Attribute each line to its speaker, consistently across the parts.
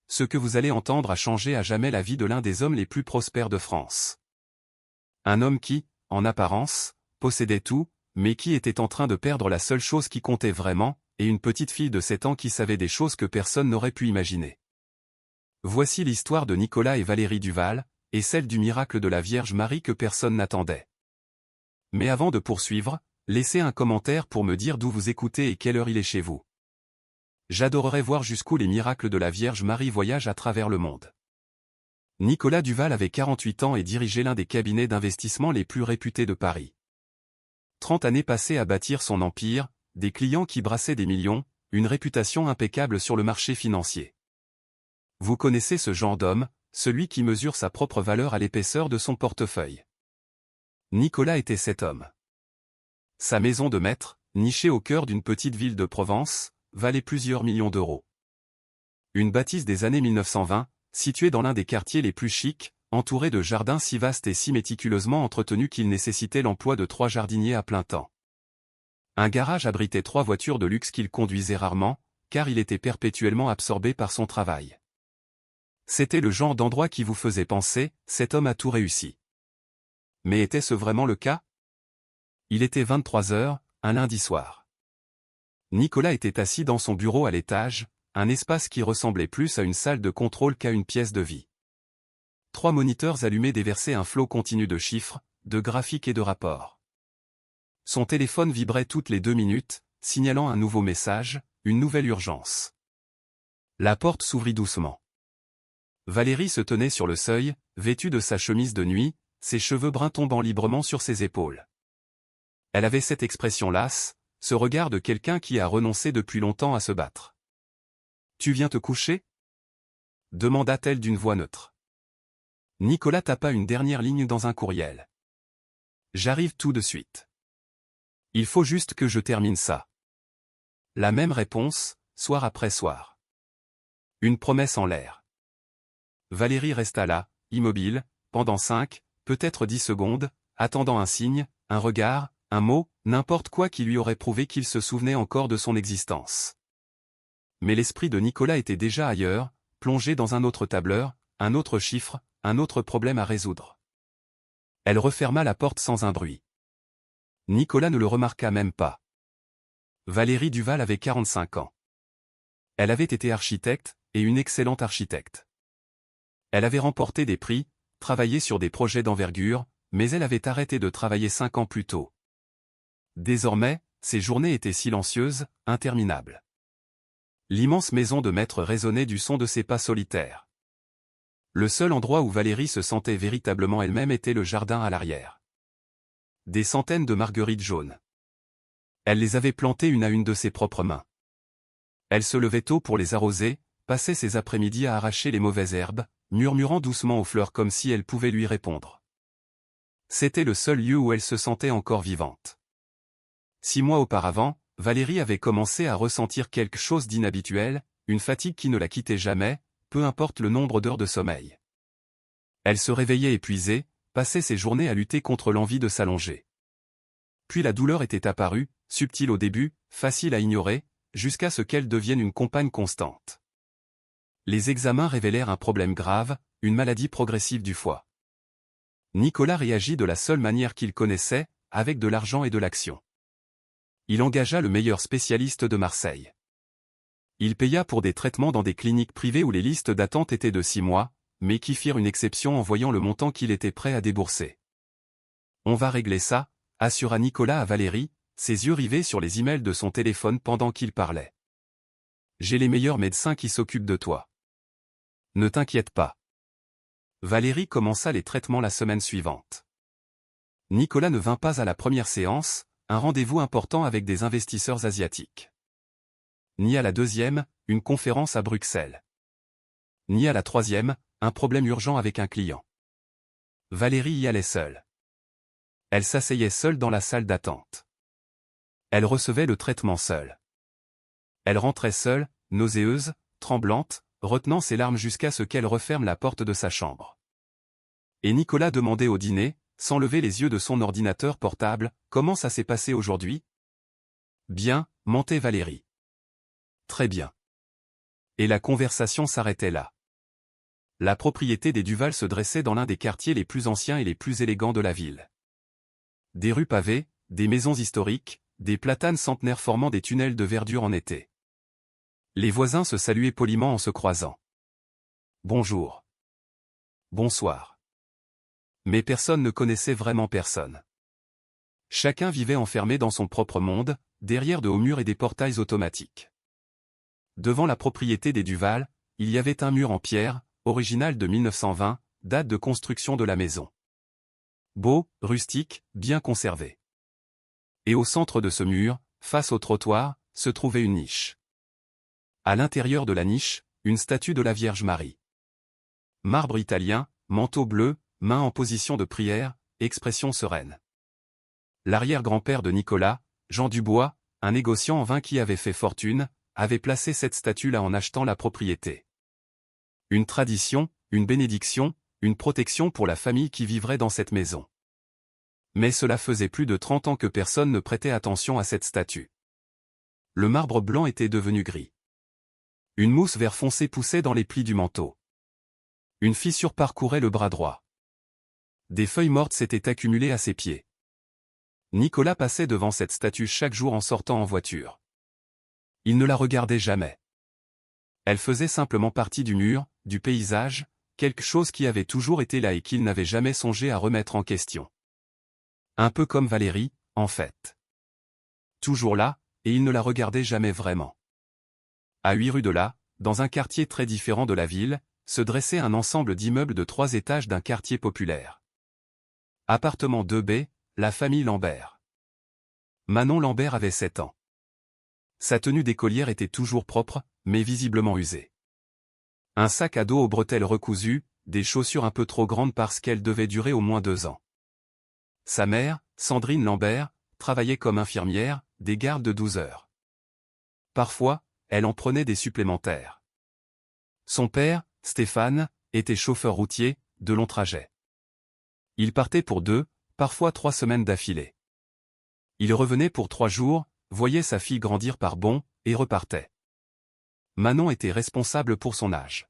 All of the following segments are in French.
Speaker 1: ce que vous allez entendre a changé à jamais la vie de l'un des hommes les plus prospères de France. Un homme qui, en apparence, possédait tout, mais qui était en train de perdre la seule chose qui comptait vraiment, et une petite fille de 7 ans qui savait des choses que personne n'aurait pu imaginer. Voici l'histoire de Nicolas et Valérie Duval, et celle du miracle de la Vierge Marie que personne n'attendait. Mais avant de poursuivre, laissez un commentaire pour me dire d'où vous écoutez et quelle heure il est chez vous. J'adorerais voir jusqu'où les miracles de la Vierge Marie voyagent à travers le monde. Nicolas Duval avait 48 ans et dirigeait l'un des cabinets d'investissement les plus réputés de Paris. 30 années passées à bâtir son empire, des clients qui brassaient des millions, une réputation impeccable sur le marché financier. Vous connaissez ce genre d'homme, celui qui mesure sa propre valeur à l'épaisseur de son portefeuille. Nicolas était cet homme. Sa maison de maître, nichée au cœur d'une petite ville de Provence, valait plusieurs millions d'euros. Une bâtisse des années 1920, située dans l'un des quartiers les plus chics, entourée de jardins si vastes et si méticuleusement entretenus qu'il nécessitait l'emploi de 3 jardiniers à plein temps. Un garage abritait 3 voitures de luxe qu'il conduisait rarement, car il était perpétuellement absorbé par son travail. C'était le genre d'endroit qui vous faisait penser, cet homme a tout réussi. Mais était-ce vraiment le cas? Il était 23 heures, un lundi soir. Nicolas était assis dans son bureau à l'étage, un espace qui ressemblait plus à une salle de contrôle qu'à une pièce de vie. 3 moniteurs allumés déversaient un flot continu de chiffres, de graphiques et de rapports. Son téléphone vibrait toutes les 2 minutes, signalant un nouveau message, une nouvelle urgence. La porte s'ouvrit doucement. Valérie se tenait sur le seuil, vêtue de sa chemise de nuit, ses cheveux bruns tombant librement sur ses épaules. Elle avait cette expression lasse, ce regard de quelqu'un qui a renoncé depuis longtemps à se battre. « Tu viens te coucher » demanda-t-elle d'une voix neutre. Nicolas tapa une dernière ligne dans un courriel. « J'arrive tout de suite. Il faut juste que je termine ça. » La même réponse, soir après soir. Une promesse en l'air. Valérie resta là, immobile, pendant 5, peut-être 10 secondes, attendant un signe, un regard, un mot, n'importe quoi qui lui aurait prouvé qu'il se souvenait encore de son existence. Mais l'esprit de Nicolas était déjà ailleurs, plongé dans un autre tableur, un autre chiffre, un autre problème à résoudre. Elle referma la porte sans un bruit. Nicolas ne le remarqua même pas. Valérie Duval avait 45 ans. Elle avait été architecte, et une excellente architecte. Elle avait remporté des prix, travaillé sur des projets d'envergure, mais elle avait arrêté de travailler 5 ans plus tôt. Désormais, ses journées étaient silencieuses, interminables. L'immense maison de maître résonnait du son de ses pas solitaires. Le seul endroit où Valérie se sentait véritablement elle-même était le jardin à l'arrière. Des centaines de marguerites jaunes. Elle les avait plantées une à une de ses propres mains. Elle se levait tôt pour les arroser, passait ses après-midi à arracher les mauvaises herbes, murmurant doucement aux fleurs comme si elles pouvaient lui répondre. C'était le seul lieu où elle se sentait encore vivante. 6 mois auparavant, Valérie avait commencé à ressentir quelque chose d'inhabituel, une fatigue qui ne la quittait jamais, peu importe le nombre d'heures de sommeil. Elle se réveillait épuisée, passait ses journées à lutter contre l'envie de s'allonger. Puis la douleur était apparue, subtile au début, facile à ignorer, jusqu'à ce qu'elle devienne une compagne constante. Les examens révélèrent un problème grave, une maladie progressive du foie. Nicolas réagit de la seule manière qu'il connaissait, avec de l'argent et de l'action. Il engagea le meilleur spécialiste de Marseille. Il paya pour des traitements dans des cliniques privées où les listes d'attente étaient de 6 mois, mais qui firent une exception en voyant le montant qu'il était prêt à débourser. « On va régler ça », assura Nicolas à Valérie, ses yeux rivés sur les emails de son téléphone pendant qu'il parlait. « J'ai les meilleurs médecins qui s'occupent de toi. Ne t'inquiète pas. » Valérie commença les traitements la semaine suivante. Nicolas ne vint pas à la première séance, un rendez-vous important avec des investisseurs asiatiques. Ni à la deuxième, une conférence à Bruxelles. Ni à la troisième, un problème urgent avec un client. Valérie y allait seule. Elle s'asseyait seule dans la salle d'attente. Elle recevait le traitement seule. Elle rentrait seule, nauséeuse, tremblante, retenant ses larmes jusqu'à ce qu'elle referme la porte de sa chambre. Et Nicolas demandait au dîner, sans lever les yeux de son ordinateur portable, « Comment ça s'est passé aujourd'hui ?»« Bien, mentait Valérie. »« Très bien. » Et la conversation s'arrêtait là. La propriété des Duval se dressait dans l'un des quartiers les plus anciens et les plus élégants de la ville. Des rues pavées, des maisons historiques, des platanes centenaires formant des tunnels de verdure en été. Les voisins se saluaient poliment en se croisant. Bonjour. Bonsoir. Mais personne ne connaissait vraiment personne. Chacun vivait enfermé dans son propre monde, derrière de hauts murs et des portails automatiques. Devant la propriété des Duval, il y avait un mur en pierre, original de 1920, date de construction de la maison. Beau, rustique, bien conservé. Et au centre de ce mur, face au trottoir, se trouvait une niche. À l'intérieur de la niche, une statue de la Vierge Marie. Marbre italien, manteau bleu, main en position de prière, expression sereine. L'arrière-grand-père de Nicolas, Jean Dubois, un négociant en vin qui avait fait fortune, avait placé cette statue-là en achetant la propriété. Une tradition, une bénédiction, une protection pour la famille qui vivrait dans cette maison. Mais cela faisait plus de 30 ans que personne ne prêtait attention à cette statue. Le marbre blanc était devenu gris. Une mousse vert foncé poussait dans les plis du manteau. Une fissure parcourait le bras droit. Des feuilles mortes s'étaient accumulées à ses pieds. Nicolas passait devant cette statue chaque jour en sortant en voiture. Il ne la regardait jamais. Elle faisait simplement partie du mur, du paysage, quelque chose qui avait toujours été là et qu'il n'avait jamais songé à remettre en question. Un peu comme Valérie, en fait. Toujours là, et il ne la regardait jamais vraiment. À 8 rues de là, dans un quartier très différent de la ville, se dressait un ensemble d'immeubles de 3 étages d'un quartier populaire. Appartement 2B, la famille Lambert. Manon Lambert avait 7 ans. Sa tenue d'écolière était toujours propre, mais visiblement usée. Un sac à dos aux bretelles recousues, des chaussures un peu trop grandes parce qu'elles devaient durer au moins 2 ans. Sa mère, Sandrine Lambert, travaillait comme infirmière, des gardes de 12 heures. Parfois, elle en prenait des supplémentaires. Son père, Stéphane, était chauffeur routier, de longs trajets. Il partait pour 2, parfois 3 semaines d'affilée. Il revenait pour 3 jours, voyait sa fille grandir par bond, et repartait. Manon était responsable pour son âge.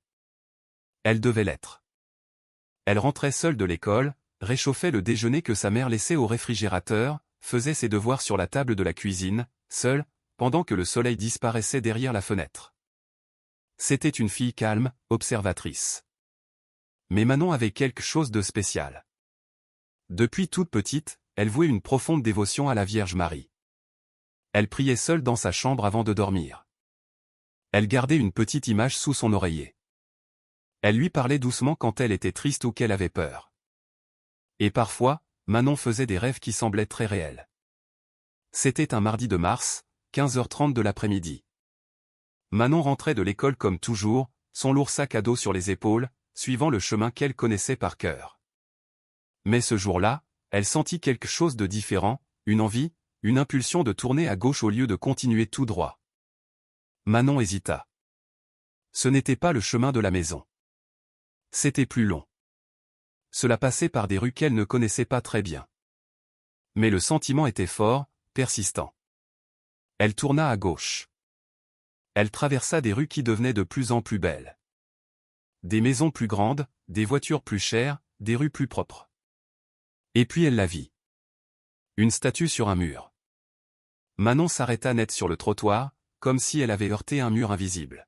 Speaker 1: Elle devait l'être. Elle rentrait seule de l'école, réchauffait le déjeuner que sa mère laissait au réfrigérateur, faisait ses devoirs sur la table de la cuisine, seule, pendant que le soleil disparaissait derrière la fenêtre. C'était une fille calme, observatrice. Mais Manon avait quelque chose de spécial. Depuis toute petite, elle vouait une profonde dévotion à la Vierge Marie. Elle priait seule dans sa chambre avant de dormir. Elle gardait une petite image sous son oreiller. Elle lui parlait doucement quand elle était triste ou qu'elle avait peur. Et parfois, Manon faisait des rêves qui semblaient très réels. C'était un mardi de mars, 15h30 de l'après-midi. Manon rentrait de l'école comme toujours, son lourd sac à dos sur les épaules, suivant le chemin qu'elle connaissait par cœur. Mais ce jour-là, elle sentit quelque chose de différent, une envie, une impulsion de tourner à gauche au lieu de continuer tout droit. Manon hésita. Ce n'était pas le chemin de la maison. C'était plus long. Cela passait par des rues qu'elle ne connaissait pas très bien. Mais le sentiment était fort, persistant. Elle tourna à gauche. Elle traversa des rues qui devenaient de plus en plus belles. Des maisons plus grandes, des voitures plus chères, des rues plus propres. Et puis elle la vit. Une statue sur un mur. Manon s'arrêta net sur le trottoir, comme si elle avait heurté un mur invisible.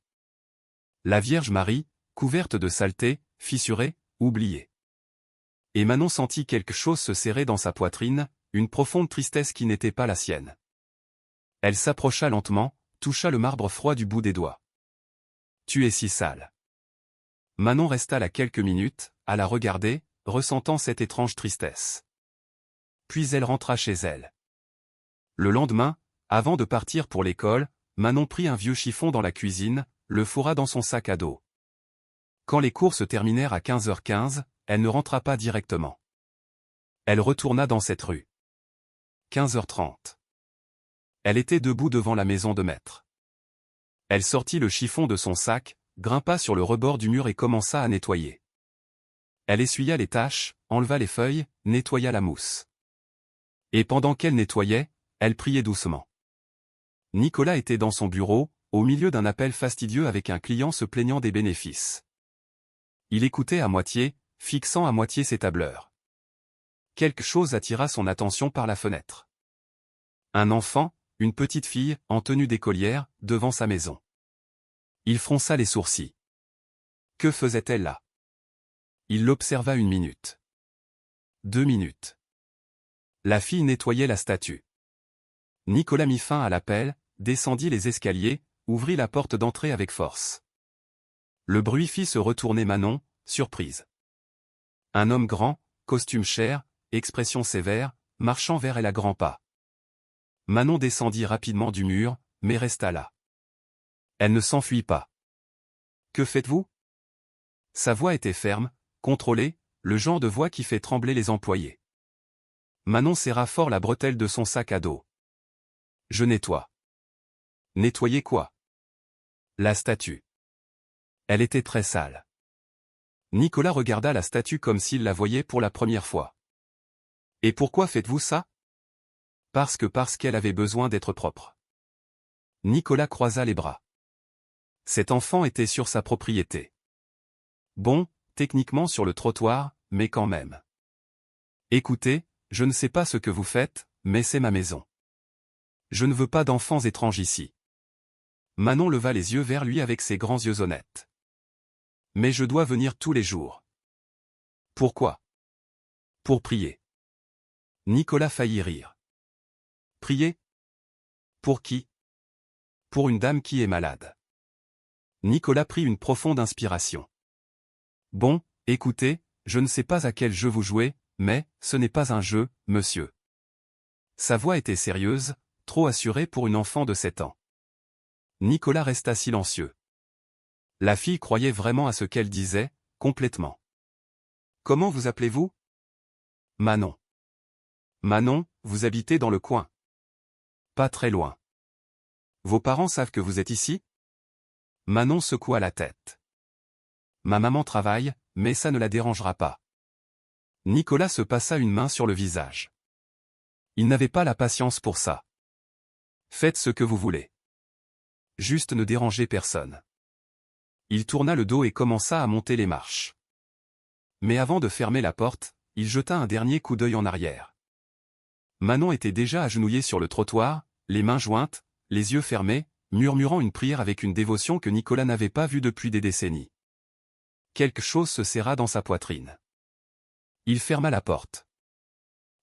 Speaker 1: La Vierge Marie, couverte de saleté, fissurée, oubliée. Et Manon sentit quelque chose se serrer dans sa poitrine, une profonde tristesse qui n'était pas la sienne. Elle s'approcha lentement, toucha le marbre froid du bout des doigts. « Tu es si sale. » Manon resta là quelques minutes, à la regarder, ressentant cette étrange tristesse. Puis elle rentra chez elle. Le lendemain, avant de partir pour l'école, Manon prit un vieux chiffon dans la cuisine, le fourra dans son sac à dos. Quand les cours se terminèrent à 15h15, elle ne rentra pas directement. Elle retourna dans cette rue. 15h30. Elle était debout devant la maison de maître. Elle sortit le chiffon de son sac, grimpa sur le rebord du mur et commença à nettoyer. Elle essuya les taches, enleva les feuilles, nettoya la mousse. Et pendant qu'elle nettoyait, elle priait doucement. Nicolas était dans son bureau, au milieu d'un appel fastidieux avec un client se plaignant des bénéfices. Il écoutait à moitié, fixant à moitié ses tableurs. Quelque chose attira son attention par la fenêtre. Un enfant, une petite fille, en tenue d'écolière, devant sa maison. Il fronça les sourcils. Que faisait-elle là? Il l'observa 1 minute. 2 minutes. La fille nettoyait la statue. Nicolas mit fin à l'appel, descendit les escaliers, ouvrit la porte d'entrée avec force. Le bruit fit se retourner Manon, surprise. Un homme grand, costume cher, expression sévère, marchant vers elle à grands pas. Manon descendit rapidement du mur, mais resta là. Elle ne s'enfuit pas. Que faites-vous? Sa voix était ferme, contrôlée, le genre de voix qui fait trembler les employés. Manon serra fort la bretelle de son sac à dos. Je nettoie. Nettoyer quoi? La statue. Elle était très sale. Nicolas regarda la statue comme s'il la voyait pour la première fois. Et pourquoi faites-vous ça? Parce qu'elle avait besoin d'être propre. Nicolas croisa les bras. Cet enfant était sur sa propriété. Bon, techniquement sur le trottoir, mais quand même. Écoutez, je ne sais pas ce que vous faites, mais c'est ma maison. Je ne veux pas d'enfants étranges ici. Manon leva les yeux vers lui avec ses grands yeux honnêtes. Mais je dois venir tous les jours. Pourquoi? Pour prier. Nicolas faillit rire. Prier? Pour qui? Pour une dame qui est malade. Nicolas prit une profonde inspiration. Bon, écoutez, je ne sais pas à quel jeu vous jouez, mais, ce n'est pas un jeu, monsieur. Sa voix était sérieuse, trop assurée pour une enfant de 7 ans. Nicolas resta silencieux. La fille croyait vraiment à ce qu'elle disait, complètement. Comment vous appelez-vous? Manon. Manon, vous habitez dans le coin. Pas très loin. Vos parents savent que vous êtes ici? Manon secoua la tête. Ma maman travaille, mais ça ne la dérangera pas. Nicolas se passa une main sur le visage. Il n'avait pas la patience pour ça. Faites ce que vous voulez. Juste ne dérangez personne. Il tourna le dos et commença à monter les marches. Mais avant de fermer la porte, il jeta un dernier coup d'œil en arrière. Manon était déjà agenouillée sur le trottoir, les mains jointes, les yeux fermés, murmurant une prière avec une dévotion que Nicolas n'avait pas vue depuis des décennies. Quelque chose se serra dans sa poitrine. Il ferma la porte.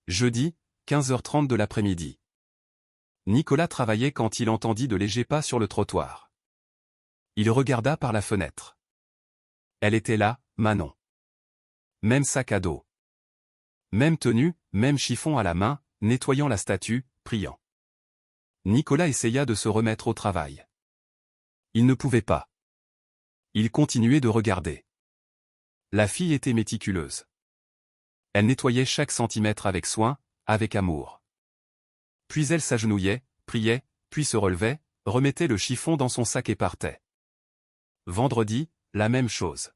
Speaker 1: Jeudi, 15h30 de l'après-midi. Nicolas travaillait quand il entendit de légers pas sur le trottoir. Il regarda par la fenêtre. Elle était là, Manon. Même sac à dos. Même tenue, même chiffon à la main, nettoyant la statue, priant. Nicolas essaya de se remettre au travail. Il ne pouvait pas. Il continuait de regarder. La fille était méticuleuse. Elle nettoyait chaque centimètre avec soin, avec amour. Puis elle s'agenouillait, priait, puis se relevait, remettait le chiffon dans son sac et partait. Vendredi, la même chose.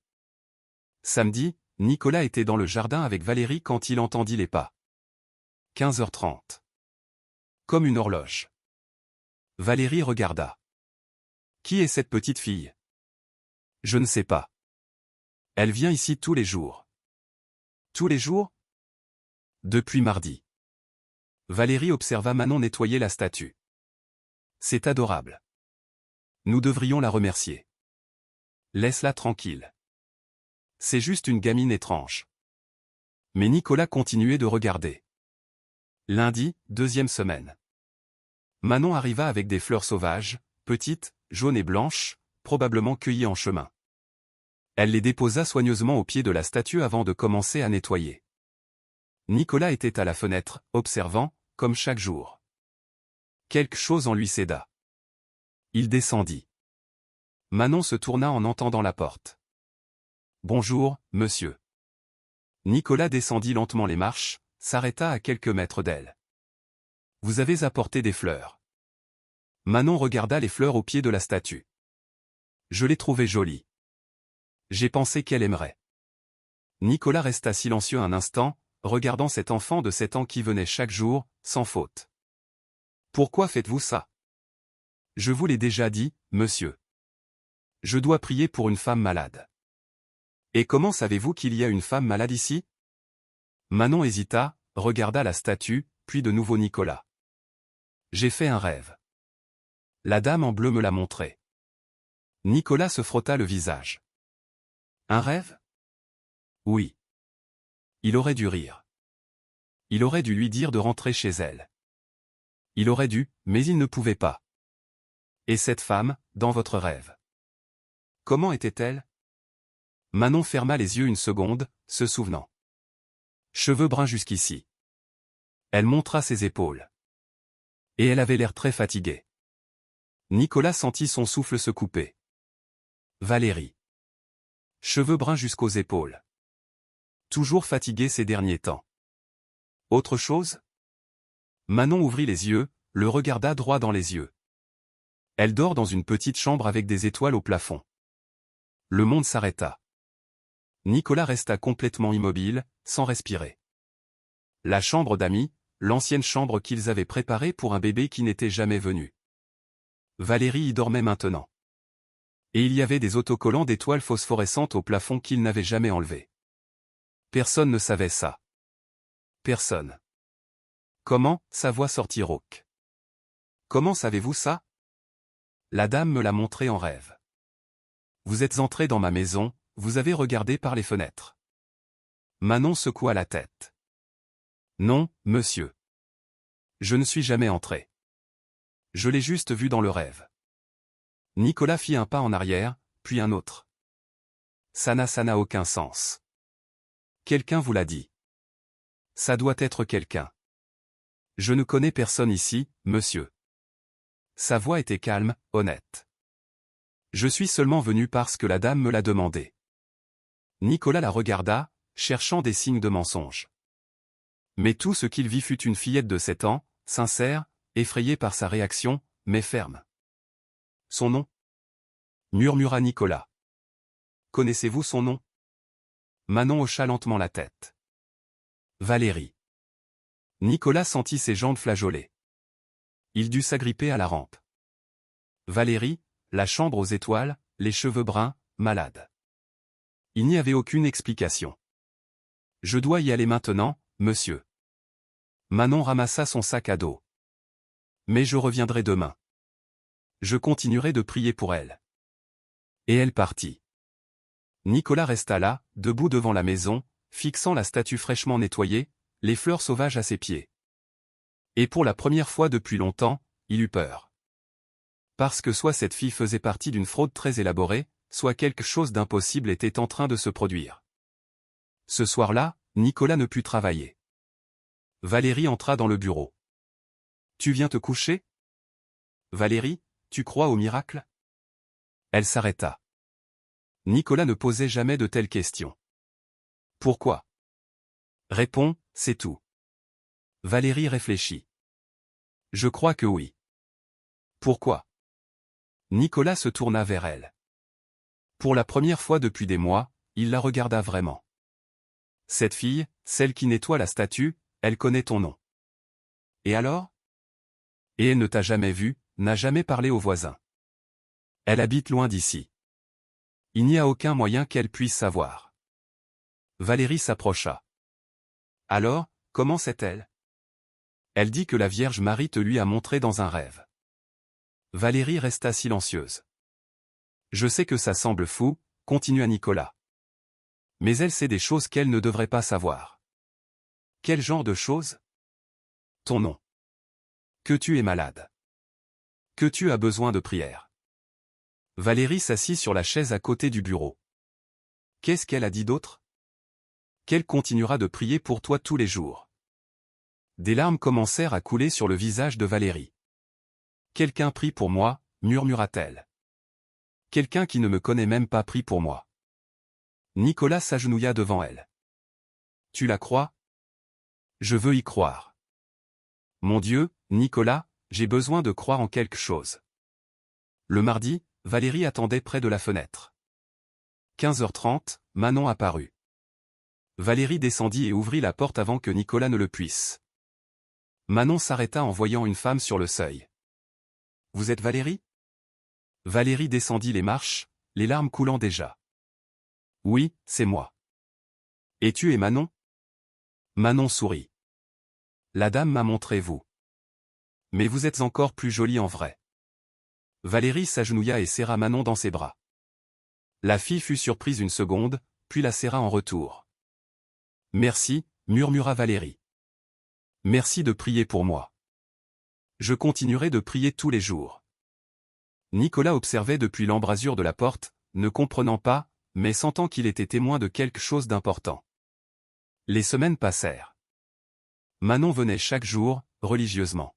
Speaker 1: Samedi, Nicolas était dans le jardin avec Valérie quand il entendit les pas. 15h30. Comme une horloge. Valérie regarda. Qui est cette petite fille? Je ne sais pas. Elle vient ici tous les jours. Tous les jours? Depuis mardi. Valérie observa Manon nettoyer la statue. C'est adorable. Nous devrions la remercier. Laisse-la tranquille. C'est juste une gamine étrange. Mais Nicolas continuait de regarder. Lundi, 2e semaine. Manon arriva avec des fleurs sauvages, petites, jaunes et blanches, probablement cueillies en chemin. Elle les déposa soigneusement au pied de la statue avant de commencer à nettoyer. Nicolas était à la fenêtre, observant, comme chaque jour. Quelque chose en lui céda. Il descendit. Manon se tourna en entendant la porte. Bonjour, monsieur. Nicolas descendit lentement les marches, s'arrêta à quelques mètres d'elle. Vous avez apporté des fleurs. Manon regarda les fleurs au pied de la statue. Je les trouvais jolies. J'ai pensé qu'elle aimerait. Nicolas resta silencieux un instant, regardant cet enfant de 7 ans qui venait chaque jour, sans faute. Pourquoi faites-vous ça? Je vous l'ai déjà dit, monsieur. Je dois prier pour une femme malade. Et comment savez-vous qu'il y a une femme malade ici? Manon hésita, regarda la statue, puis de nouveau Nicolas. J'ai fait un rêve. La dame en bleu me l'a montré. Nicolas se frotta le visage. Un rêve? Oui. Il aurait dû rire. Il aurait dû lui dire de rentrer chez elle. Il aurait dû, mais il ne pouvait pas. Et cette femme, dans votre rêve? Comment était-elle? Manon ferma les yeux une seconde, se souvenant. Cheveux bruns jusqu'ici. Elle montra ses épaules. Et elle avait l'air très fatiguée. Nicolas sentit son souffle se couper. Valérie. Cheveux bruns jusqu'aux épaules. Toujours fatiguée ces derniers temps. Autre chose? Manon ouvrit les yeux, le regarda droit dans les yeux. Elle dort dans une petite chambre avec des étoiles au plafond. Le monde s'arrêta. Nicolas resta complètement immobile, sans respirer. La chambre d'amis, l'ancienne chambre qu'ils avaient préparée pour un bébé qui n'était jamais venu. Valérie y dormait maintenant. Et il y avait des autocollants d'étoiles phosphorescentes au plafond qu'ils n'avaient jamais enlevés. Personne ne savait ça. Personne. Comment? Sa voix sortit rauque. Comment savez-vous ça? La dame me l'a montré en rêve. Vous êtes entré dans ma maison, vous avez regardé par les fenêtres. Manon secoua la tête. Non, monsieur. Je ne suis jamais entré. Je l'ai juste vu dans le rêve. Nicolas fit un pas en arrière, puis un autre. Ça n'a aucun sens. Quelqu'un vous l'a dit. Ça doit être quelqu'un. Je ne connais personne ici, monsieur. Sa voix était calme, honnête. Je suis seulement venu parce que la dame me l'a demandé. Nicolas la regarda, cherchant des signes de mensonge. Mais tout ce qu'il vit fut une fillette de 7 ans, sincère, effrayée par sa réaction, mais ferme. Son nom? Murmura Nicolas. Connaissez-vous son nom? Manon hocha lentement la tête. Valérie. Nicolas sentit ses jambes flageoler. Il dut s'agripper à la rampe. Valérie, la chambre aux étoiles, les cheveux bruns, malade. Il n'y avait aucune explication. Je dois y aller maintenant, monsieur. Manon ramassa son sac à dos. Mais je reviendrai demain. Je continuerai de prier pour elle. Et elle partit. Nicolas resta là, debout devant la maison, fixant la statue fraîchement nettoyée, les fleurs sauvages à ses pieds. Et pour la première fois depuis longtemps, il eut peur. Parce que soit cette fille faisait partie d'une fraude très élaborée, soit quelque chose d'impossible était en train de se produire. Ce soir-là, Nicolas ne put travailler. Valérie entra dans le bureau. Tu viens te coucher? Valérie, tu crois au miracle? Elle s'arrêta. Nicolas ne posait jamais de telles questions. Pourquoi? Réponds, c'est tout. Valérie réfléchit. Je crois que oui. Pourquoi? Nicolas se tourna vers elle. Pour la première fois depuis des mois, il la regarda vraiment. Cette fille, celle qui nettoie la statue, elle connaît ton nom. Et alors? Et elle ne t'a jamais vu, n'a jamais parlé aux voisins. Elle habite loin d'ici. Il n'y a aucun moyen qu'elle puisse savoir. Valérie s'approcha. Alors, comment sait-elle? Elle dit que la Vierge Marie te lui a montré dans un rêve. Valérie resta silencieuse. Je sais que ça semble fou, continua Nicolas. Mais elle sait des choses qu'elle ne devrait pas savoir. Quel genre de choses? Ton nom. Que tu es malade. Que tu as besoin de prière. Valérie s'assit sur la chaise à côté du bureau. Qu'est-ce qu'elle a dit d'autre? Qu'elle continuera de prier pour toi tous les jours. Des larmes commencèrent à couler sur le visage de Valérie. Quelqu'un prie pour moi, murmura-t-elle. Quelqu'un qui ne me connaît même pas prie pour moi. Nicolas s'agenouilla devant elle. Tu la crois? Je veux y croire. Mon Dieu, Nicolas, j'ai besoin de croire en quelque chose. Le mardi, Valérie attendait près de la fenêtre. 15h30, Manon apparut. Valérie descendit et ouvrit la porte avant que Nicolas ne le puisse. Manon s'arrêta en voyant une femme sur le seuil. Vous êtes Valérie? Valérie descendit les marches, les larmes coulant déjà. Oui, c'est moi. Et tu es Manon? Manon sourit. La dame m'a montré vous. Mais vous êtes encore plus jolie en vrai. Valérie s'agenouilla et serra Manon dans ses bras. La fille fut surprise une seconde, puis la serra en retour. Merci, murmura Valérie. Merci de prier pour moi. Je continuerai de prier tous les jours. Nicolas observait depuis l'embrasure de la porte, ne comprenant pas, mais sentant qu'il était témoin de quelque chose d'important. Les semaines passèrent. Manon venait chaque jour, religieusement.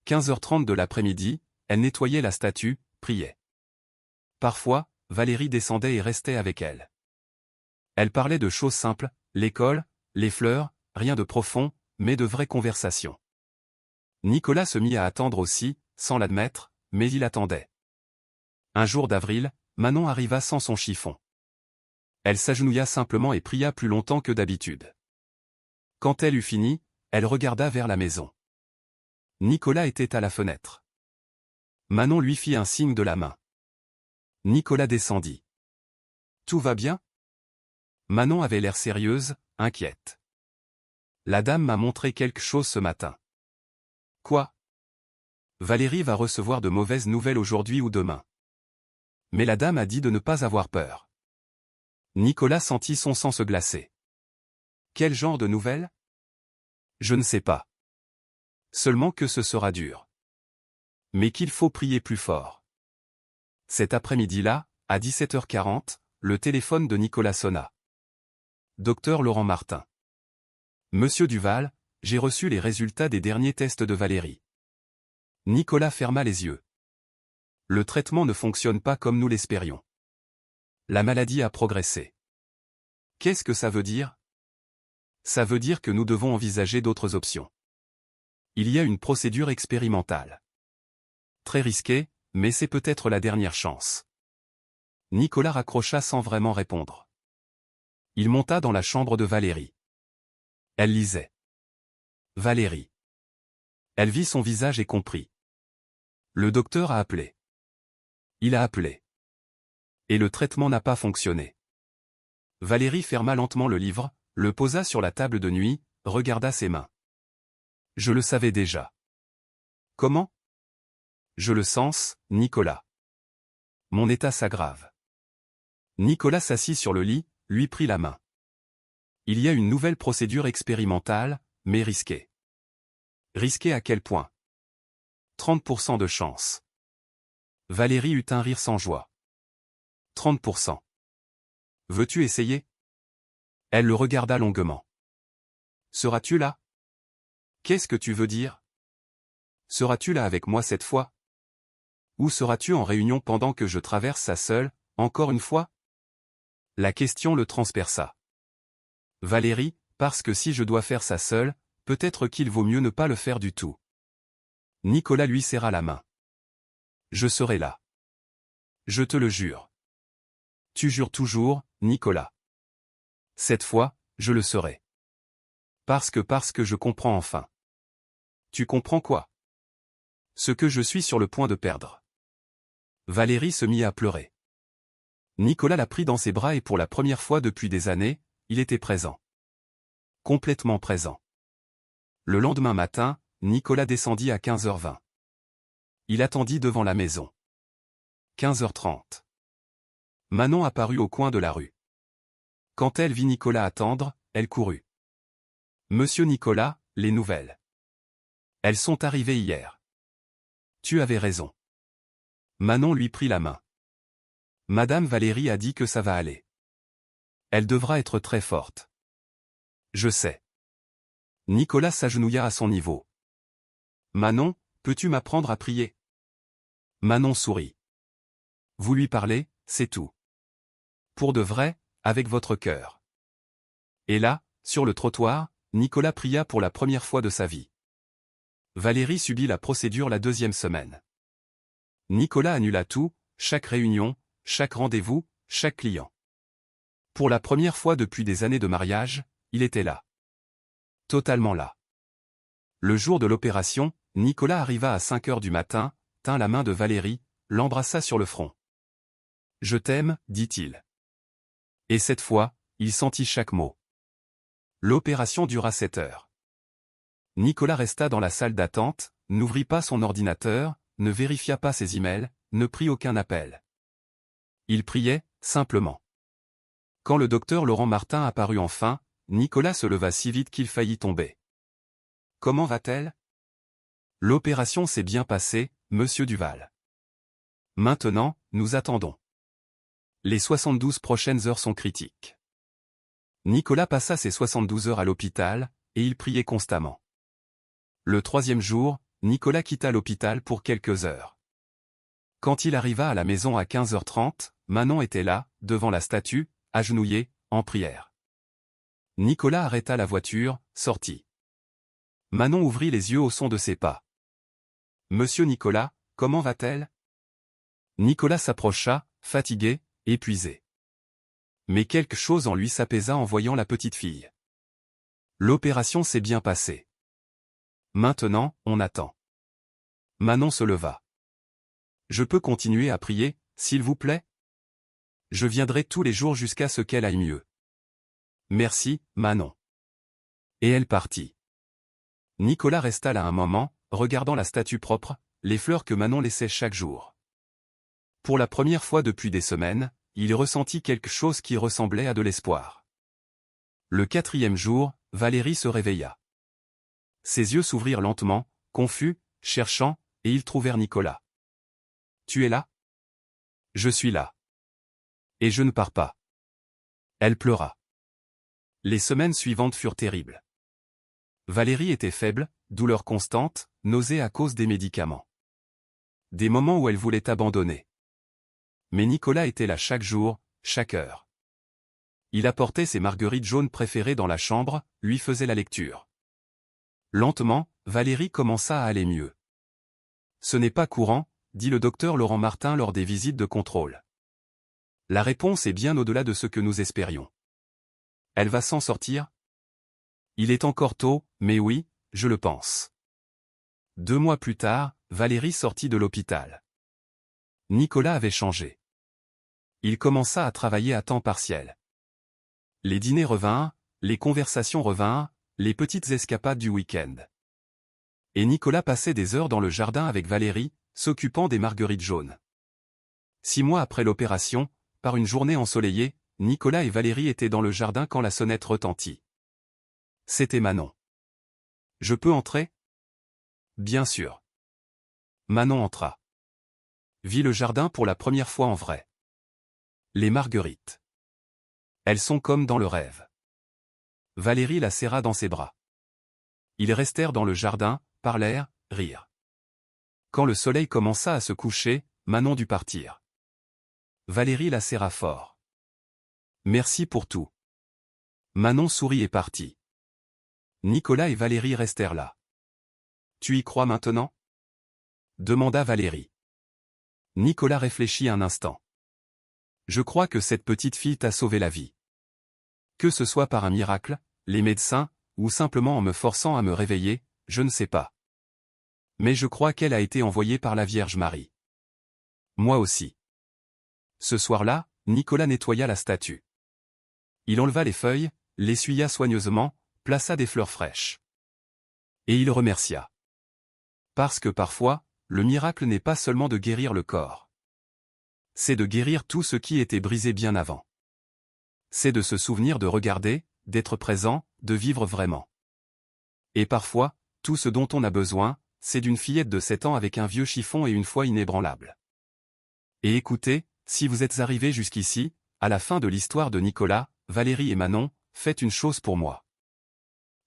Speaker 1: 15h30 de l'après-midi, elle nettoyait la statue, priait. Parfois, Valérie descendait et restait avec elle. Elle parlait de choses simples, l'école, les fleurs, rien de profond, mais de vraies conversations. Nicolas se mit à attendre aussi, sans l'admettre, mais il attendait. Un jour d'avril, Manon arriva sans son chiffon. Elle s'agenouilla simplement et pria plus longtemps que d'habitude. Quand elle eut fini, elle regarda vers la maison. Nicolas était à la fenêtre. Manon lui fit un signe de la main. Nicolas descendit. Tout va bien? Manon avait l'air sérieuse, inquiète. La dame m'a montré quelque chose ce matin. Quoi? Valérie va recevoir de mauvaises nouvelles aujourd'hui ou demain. Mais la dame a dit de ne pas avoir peur. Nicolas sentit son sang se glacer. Quel genre de nouvelles? Je ne sais pas. Seulement que ce sera dur. Mais qu'il faut prier plus fort. Cet après-midi-là, à 17h40, le téléphone de Nicolas sonna. Docteur Laurent Martin. Monsieur Duval, j'ai reçu les résultats des derniers tests de Valérie. Nicolas ferma les yeux. Le traitement ne fonctionne pas comme nous l'espérions. La maladie a progressé. Qu'est-ce que ça veut dire? Ça veut dire que nous devons envisager d'autres options. Il y a une procédure expérimentale. Très risquée, mais c'est peut-être la dernière chance. Nicolas raccrocha sans vraiment répondre. Il monta dans la chambre de Valérie. Elle lisait. Valérie. Elle vit son visage et comprit. Le docteur a appelé. Il a appelé. Et le traitement n'a pas fonctionné. Valérie ferma lentement le livre, le posa sur la table de nuit, regarda ses mains. Je le savais déjà. Comment? Je le sens, Nicolas. Mon état s'aggrave. Nicolas s'assit sur le lit, lui prit la main. Il y a une nouvelle procédure expérimentale, mais risquée. Risquée à quel point? 30% de chance. Valérie eut un rire sans joie. 30%. Veux-tu essayer? Elle le regarda longuement. Seras-tu là? Qu'est-ce que tu veux dire? Seras-tu là avec moi cette fois? Ou seras-tu en réunion pendant que je traverse ça seul, encore une fois? La question le transperça. Valérie, parce que si je dois faire ça seul, peut-être qu'il vaut mieux ne pas le faire du tout. Nicolas lui serra la main. Je serai là. Je te le jure. Tu jures toujours, Nicolas. Cette fois, je le serai. Parce que je comprends enfin. Tu comprends quoi? Ce que je suis sur le point de perdre. Valérie se mit à pleurer. Nicolas la prit dans ses bras et pour la première fois depuis des années, il était présent. Complètement présent. Le lendemain matin, Nicolas descendit à 15h20. Il attendit devant la maison. 15h30. Manon apparut au coin de la rue. Quand elle vit Nicolas attendre, elle courut. Monsieur Nicolas, les nouvelles. Elles sont arrivées hier. Tu avais raison. Manon lui prit la main. Madame Valérie a dit que ça va aller. Elle devra être très forte. Je sais. Nicolas s'agenouilla à son niveau. Manon, peux-tu m'apprendre à prier? Manon sourit. Vous lui parlez, c'est tout. Pour de vrai, avec votre cœur. Et là, sur le trottoir, Nicolas pria pour la première fois de sa vie. Valérie subit la procédure la deuxième semaine. Nicolas annula tout, chaque réunion, chaque rendez-vous, chaque client. Pour la première fois depuis des années de mariage, il était là. Totalement là. Le jour de l'opération, Nicolas arriva à 5h du matin, tint la main de Valérie, l'embrassa sur le front. Je t'aime, dit-il. Et cette fois, il sentit chaque mot. L'opération dura 7 heures. Nicolas resta dans la salle d'attente, n'ouvrit pas son ordinateur, ne vérifia pas ses emails, ne prit aucun appel. Il priait, simplement. Quand le docteur Laurent Martin apparut enfin, Nicolas se leva si vite qu'il faillit tomber. « Comment va-t-elle ? » »« L'opération s'est bien passée, monsieur Duval. Maintenant, nous attendons. Les 72 prochaines heures sont critiques. » Nicolas passa ses 72 heures à l'hôpital, et il priait constamment. Le 3e jour, Nicolas quitta l'hôpital pour quelques heures. Quand il arriva à la maison à 15h30, Manon était là, devant la statue, agenouillée, en prière. Nicolas arrêta la voiture, sortit. Manon ouvrit les yeux au son de ses pas. « Monsieur Nicolas, comment va-t-elle » Nicolas s'approcha, fatigué, épuisé. Mais quelque chose en lui s'apaisa en voyant la petite fille. L'opération s'est bien passée. Maintenant, on attend. Manon se leva. « Je peux continuer à prier, s'il vous plaît ? Je viendrai tous les jours jusqu'à ce qu'elle aille mieux. » « Merci, Manon. » Et elle partit. Nicolas resta là un moment, regardant la statue propre, les fleurs que Manon laissait chaque jour. Pour la première fois depuis des semaines, il ressentit quelque chose qui ressemblait à de l'espoir. Le 4e jour, Valérie se réveilla. Ses yeux s'ouvrirent lentement, confus, cherchant, et ils trouvèrent Nicolas. « Tu es là ? » ?»« Je suis là. Et je ne pars pas. » Elle pleura. Les semaines suivantes furent terribles. Valérie était faible, douleur constante, nausée à cause des médicaments. Des moments où elle voulait abandonner. Mais Nicolas était là chaque jour, chaque heure. Il apportait ses marguerites jaunes préférées dans la chambre, lui faisait la lecture. Lentement, Valérie commença à aller mieux. « Ce n'est pas courant, » dit le docteur Laurent Martin lors des visites de contrôle. La réponse est bien au-delà de ce que nous espérions. Elle va s'en sortir ? Il est encore tôt, mais oui, je le pense. 2 mois plus tard, Valérie sortit de l'hôpital. Nicolas avait changé. Il commença à travailler à temps partiel. Les dîners revinrent, les conversations revinrent, les petites escapades du week-end. Et Nicolas passait des heures dans le jardin avec Valérie, s'occupant des marguerites jaunes. 6 mois après l'opération, par une journée ensoleillée, Nicolas et Valérie étaient dans le jardin quand la sonnette retentit. C'était Manon. « Je peux entrer ? » Bien sûr. Manon entra. Vit le jardin pour la première fois en vrai. Les marguerites. Elles sont comme dans le rêve. Valérie la serra dans ses bras. Ils restèrent dans le jardin, parlèrent, rirent. Quand le soleil commença à se coucher, Manon dut partir. Valérie la serra fort. Merci pour tout. Manon sourit et partit. Nicolas et Valérie restèrent là. Tu y crois maintenant ? Demanda Valérie. Nicolas réfléchit un instant. Je crois que cette petite fille t'a sauvé la vie. Que ce soit par un miracle, les médecins, ou simplement en me forçant à me réveiller, je ne sais pas. Mais je crois qu'elle a été envoyée par la Vierge Marie. Moi aussi. Ce soir-là, Nicolas nettoya la statue. Il enleva les feuilles, l'essuya soigneusement, plaça des fleurs fraîches. Et il remercia. Parce que parfois, le miracle n'est pas seulement de guérir le corps. C'est de guérir tout ce qui était brisé bien avant. C'est de se souvenir de regarder, d'être présent, de vivre vraiment. Et parfois, tout ce dont on a besoin, c'est d'une fillette de 7 ans avec un vieux chiffon et une foi inébranlable. Et écoutez, si vous êtes arrivés jusqu'ici, à la fin de l'histoire de Nicolas, Valérie et Manon, faites une chose pour moi.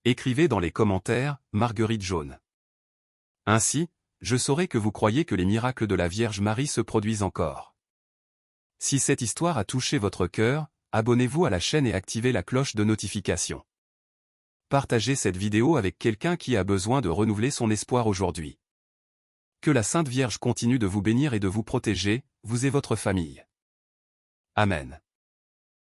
Speaker 1: Écrivez dans les commentaires, Marguerite jaune. Ainsi, je saurai que vous croyez que les miracles de la Vierge Marie se produisent encore. Si cette histoire a touché votre cœur, abonnez-vous à la chaîne et activez la cloche de notification. Partagez cette vidéo avec quelqu'un qui a besoin de renouveler son espoir aujourd'hui. Que la Sainte Vierge continue de vous bénir et de vous protéger, vous et votre famille. Amen.